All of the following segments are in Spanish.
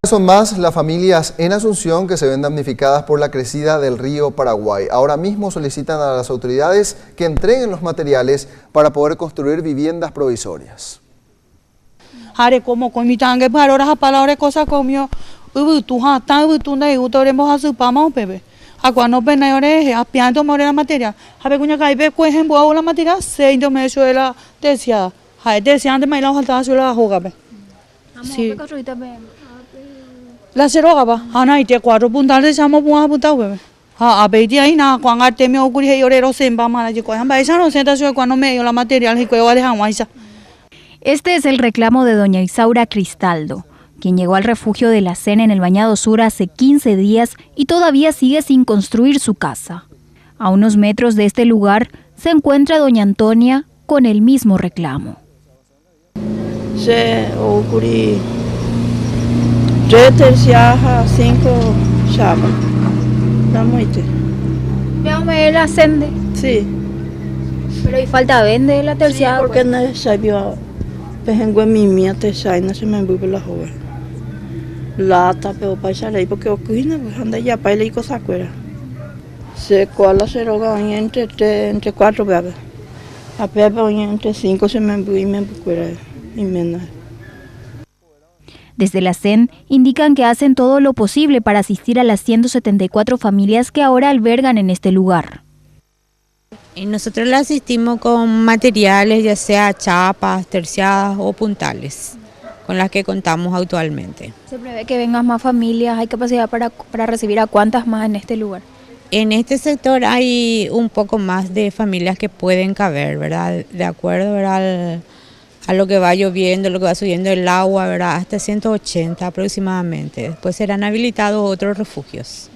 Son más las familias en Asunción que se ven damnificadas por la crecida del río Paraguay. Ahora mismo solicitan a las autoridades que entreguen los materiales para poder construir viviendas provisorias. La seroga ba, ana ite 4 puntales samo buah puntau bebe. A beiti ahí na cuando artemi ocurre y orero semba mala chico. Amba esa no sienta yo cuando me dio la material y cuando dejamos esa. Este es el reclamo de doña Isaura Cristaldo, quien llegó al refugio de la Cena en el Bañado Sur hace 15 días y todavía sigue sin construir su casa. A unos metros de este lugar se encuentra doña Antonia con el mismo reclamo. Se ocurrió 3 terciajas, 5 chapas. Da muito. Veamos el ascende. Sí. Pero y falta vende la terciada. Sí, porque no sabía. Pehengue mimi terciada no se me envuelve la joven. Lata pero para salir porque ocurre pues anda ya para ir cosa fuera. Se cola se roga entre 4 bebés. A pepe entre 5 se me envuelve y me envuelve y menos. Desde la CEN indican que hacen todo lo posible para asistir a las 174 familias que ahora albergan en este lugar. Y nosotros le asistimos con materiales, ya sea chapas, terciadas o puntales, con las que contamos actualmente. ¿Se prevé que vengan más familias? ¿Hay capacidad para recibir a cuántas más en este lugar? En este sector hay un poco más de familias que pueden caber, ¿verdad? De acuerdo, ¿verdad? A lo que va lloviendo, lo que va subiendo el agua, ¿verdad? Hasta 180 aproximadamente. Después serán habilitados otros refugios.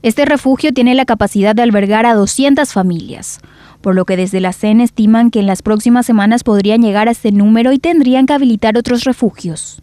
Este refugio tiene la capacidad de albergar a 200 familias, por lo que desde la CEN estiman que en las próximas semanas podrían llegar a este número y tendrían que habilitar otros refugios.